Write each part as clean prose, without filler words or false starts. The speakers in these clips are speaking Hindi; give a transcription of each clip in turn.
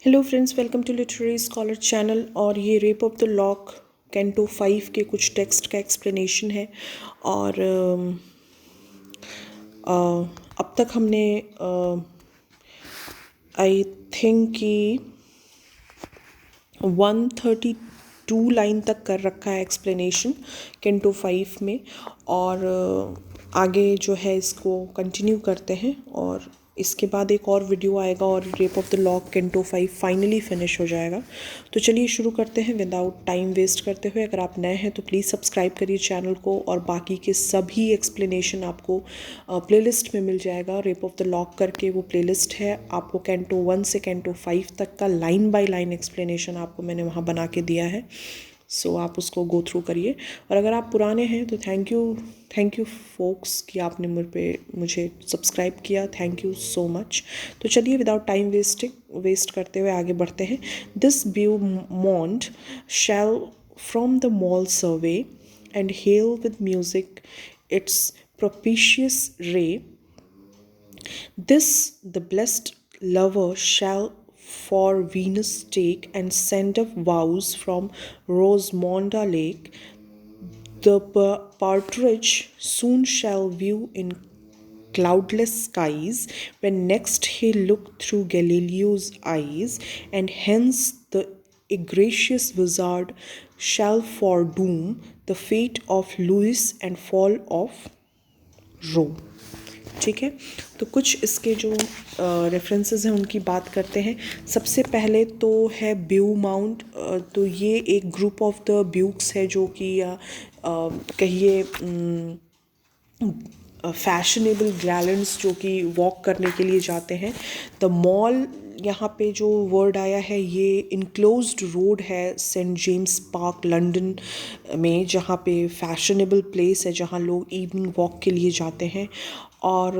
Hello friends, welcome to literary scholar channel. और ये rape of the lock canto 5 के कुछ टेक्स्ट का एक्सप्लेनेशन है। और अब तक हमने आई थिंक कि 132 लाइन तक कर रखा है एक्सप्लेनेशन कैंटो 5 में। और आगे जो है इसको कंटिन्यू करते हैं, और इसके बाद एक और वीडियो आएगा और rape of the lock canto 5 finally finish हो जाएगा। तो चलिए शुरू करते हैं विदाउट टाइम वेस्ट करते हुए। अगर आप नए हैं तो प्लीज़ सब्सक्राइब करिए चैनल को, और बाकी के सभी एक्सप्लेनेशन आपको प्लेलिस्ट में मिल जाएगा। रेप ऑफ द लॉक करके वो प्लेलिस्ट है, आपको कैंटो 1 से कैंटो 5 तक का लाइन बाय लाइन एक्सप्लेनेशन आपको मैंने वहाँ बना के दिया है। सो आप उसको गो थ्रू करिए। और अगर आप पुराने हैं तो थैंक यू फोक्स कि आपने मुझे सब्सक्राइब किया। Thank you so much. तो चलिए विदाउट टाइम वेस्ट करते हुए आगे बढ़ते हैं। This beau monde shall from the mall survey and hail with music its propitious ray. This the blessed lover shall for Venus take, and send up vows from Rosamonda lake. The partridge soon shall view in cloudless skies, when next he looked through Galileo's eyes, and hence the egregious wizard shall foredoom the fate of Louis and fall of रो। ठीक है, तो कुछ इसके जो रेफरेंसेस हैं उनकी बात करते हैं। सबसे पहले तो है ब्यू माउंट। तो ये एक ग्रुप ऑफ द ब्यूक्स है जो कि कहिए फैशनेबल गैलेंट्स जो कि वॉक करने के लिए जाते हैं। द मॉल, यहाँ पे जो वर्ड आया है ये इनक्लोज्ड रोड है सेंट जेम्स पार्क लंदन में, जहाँ पे फैशनेबल प्लेस है जहाँ लोग इवनिंग वॉक के लिए जाते हैं। और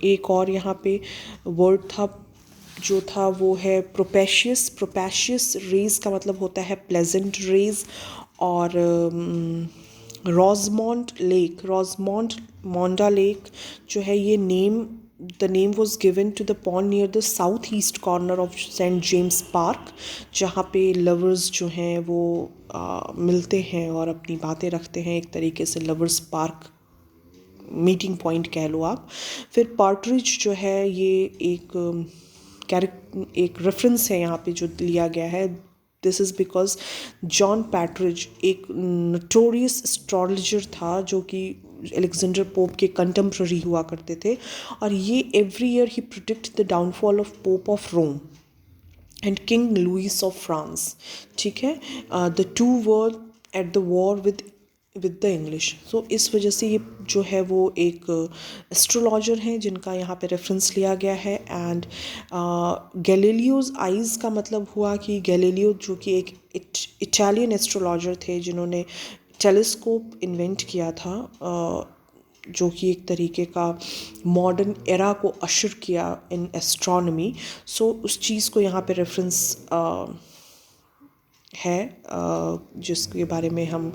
एक और यहाँ पे वर्ड था जो था वो है प्रोपेशियस रेज का मतलब होता है प्लेजेंट रेज। और रोजमोंडा लेक जो है ये the name was given to the pond near the south east corner of Saint James Park, जहाँ पे लवर्स जो हैं वो मिलते हैं और अपनी बातें रखते हैं। एक तरीके से लवर्स पार्क मीटिंग पॉइंट कह लो आप। फिर पार्ट्रिज जो है ये एक रेफरेंस है यहाँ पे जो लिया गया है। दिस इज़ बिकॉज जॉन पैट्रिज एक नोटोरियस एस्ट्रोलॉजर था जो कि अलेक्जेंडर पोप के कंटेम्प्ररी हुआ करते थे। और ये एवरी ईयर ही predict the downfall of Pope of Rome and King Louis of France. ठीक है, the two were at the war with the English. So इस वजह से ये जो है वो एक एस्ट्रोलॉजर हैं जिनका यहाँ पे रेफरेंस लिया गया है। एंड गैलीलियोज आइज़ का मतलब हुआ कि गैलीलियो जो कि एक इटालियन एस्ट्रोलॉजर थे जिन्होंने टेलीस्कोप इन्वेंट किया था, जो कि एक तरीके का मॉडर्न एरा को अशर किया इन एस्ट्रोनॉमी। सो उस चीज़ को यहाँ पे रेफरेंस है जिसके बारे में हम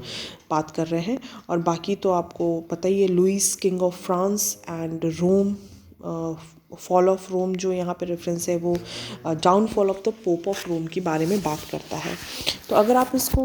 बात कर रहे हैं। और बाकी तो आपको पता ही है, Louis king of France and Rome, fall of Rome जो यहाँ पे रेफरेंस है वो downfall of the pope of Rome के बारे में बात करता है। तो अगर आप इसको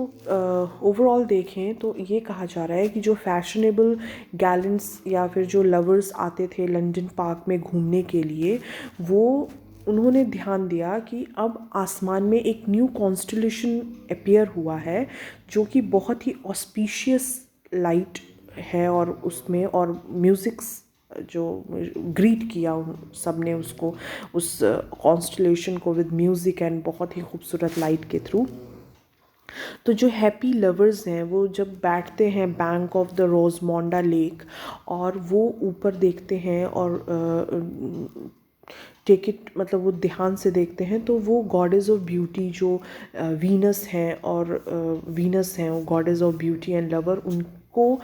ओवरऑल देखें तो ये कहा जा रहा है कि जो फैशनेबल गैलेंट्स या फिर जो लवर्स आते थे लंदन पार्क में घूमने के लिए, वो उन्होंने ध्यान दिया कि अब आसमान में एक न्यू कॉन्स्टलेशन अपीयर हुआ है जो कि बहुत ही ऑस्पिशियस लाइट है। और उसमें और म्यूज़िक्स जो ग्रीट किया उन सब ने उसको, उस कॉन्स्टलेशन को विद म्यूज़िक एंड बहुत ही खूबसूरत लाइट के थ्रू। तो जो हैप्पी लवर्स हैं वो जब बैठते हैं बैंक ऑफ द रोजमोंडा लेक और वो ऊपर देखते हैं और टेक इट मतलब वो ध्यान से देखते हैं, तो वो गॉडेस ऑफ ब्यूटी जो वीनस हैं और वीनस हैं वो goddess of beauty and lover, उनको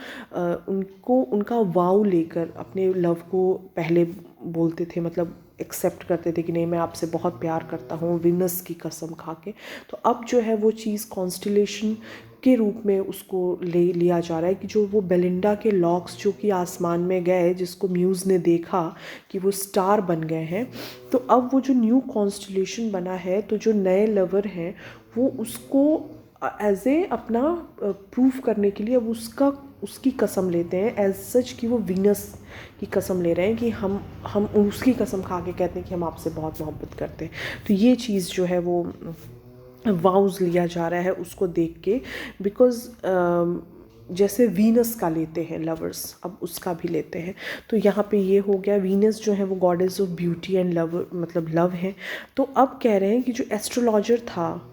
उनका वाव लेकर अपने लव को पहले बोलते थे, मतलब एक्सेप्ट करते थे कि नहीं मैं आपसे बहुत प्यार करता हूँ वीनस की कसम खा के। तो अब जो है वो चीज़ कॉन्स्टलेशन के रूप में उसको ले लिया जा रहा है कि जो वो बेलिंडा के लॉक्स जो कि आसमान में गए, जिसको म्यूज़ ने देखा कि वो स्टार बन गए हैं, तो अब वो जो न्यू कॉन्स्टलेशन बना है, तो जो नए लवर हैं वो उसको एज ए अपना प्रूफ करने के लिए अब उसकी कसम लेते हैं एज सच कि वो वीनस की कसम ले रहे हैं कि हम उसकी कसम खा के कहते हैं कि हम आपसे बहुत मोहब्बत करते हैं। तो ये चीज़ जो है वो वाउज़ लिया जा रहा है उसको देख के, बिकॉज़ जैसे वीनस का लेते हैं लवर्स, अब उसका भी लेते हैं। तो यहाँ पे ये हो गया, वीनस जो है वो goddess of beauty and love, मतलब लव है। तो अब कह रहे हैं कि जो एस्ट्रोलॉजर था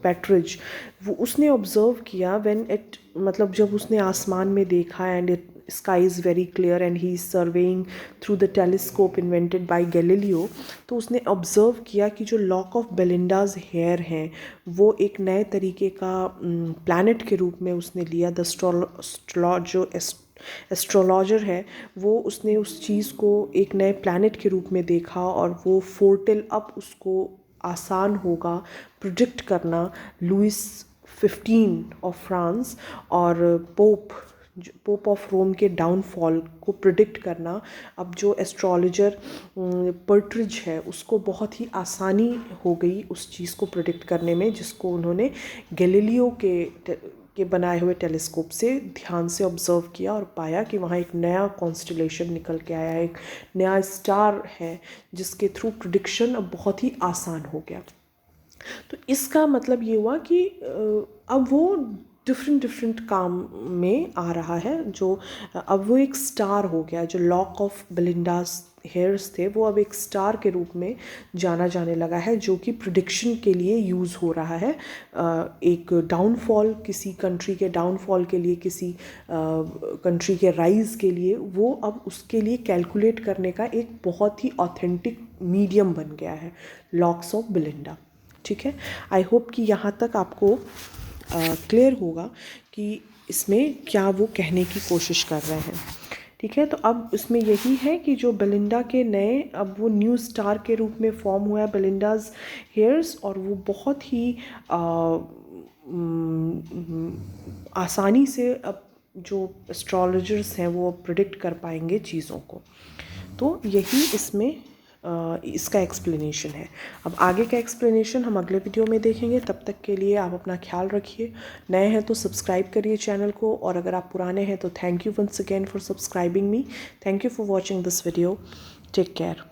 पैट्रिज, वो उसने ऑब्ज़र्व किया व्हेन इट, मतलब जब उसने आसमान में देखा and it sky is very clear and he is surveying through the telescope invented by Galileo, तो उसने ऑब्ज़र्व किया कि जो लॉक ऑफ बेलिंडाज हेयर हैं वो एक नए तरीके का प्लैनेट के रूप में उसने लिया। द एस्ट्रोलॉजर है वो, उसने उस चीज़ को एक नए प्लैनेट के रूप में देखा और वो फोर्टेल, अब उसको आसान होगा प्रिडिक्ट करना लुइस 15 ऑफ फ्रांस और पोप ऑफ रोम के डाउनफॉल को प्रिडिक्ट करना। अब जो एस्ट्रोलॉजर पर्ट्रिज है उसको बहुत ही आसानी हो गई उस चीज़ को प्रिडिक्ट करने में, जिसको उन्होंने गैलीलियो के बनाए हुए टेलीस्कोप से ध्यान से ऑब्ज़र्व किया और पाया कि वहाँ एक नया कॉन्स्टलेशन निकल के आया, एक नया स्टार है जिसके थ्रू प्रिडिक्शन अब बहुत ही आसान हो गया। तो इसका मतलब ये हुआ कि अब वो डिफरेंट काम में आ रहा है, जो अब वो एक स्टार हो गया। जो लॉक ऑफ बेलिंडास हेयर्स थे वो अब एक स्टार के रूप में जाना जाने लगा है, जो कि प्रिडिक्शन के लिए यूज़ हो रहा है। एक डाउनफॉल, किसी कंट्री के डाउनफॉल के लिए, किसी कंट्री के राइज़ के लिए, वो अब उसके लिए कैलकुलेट करने का एक बहुत ही ऑथेंटिक मीडियम बन गया है लॉक्स ऑफ बेलिंडा। ठीक है, आई होप कि यहाँ तक आपको क्लियर होगा कि इसमें क्या वो कहने की कोशिश कर रहे हैं। ठीक है, तो अब इसमें यही है कि जो बेलिंडा के नए, अब वो न्यू स्टार के रूप में फॉर्म हुआ है बेलिंडाज हेयर्स, और वो बहुत ही आसानी से अब जो एस्ट्रोलॉजर्स हैं वो प्रिडिक्ट कर पाएंगे चीज़ों को। तो यही इसमें इसका एक्सप्लेनेशन है। अब आगे का एक्सप्लेनेशन हम अगले वीडियो में देखेंगे। तब तक के लिए आप अपना ख्याल रखिए। नए हैं तो सब्सक्राइब करिए चैनल को, और अगर आप पुराने हैं तो thank you once again for subscribing me. Thank you for watching this video. Take care.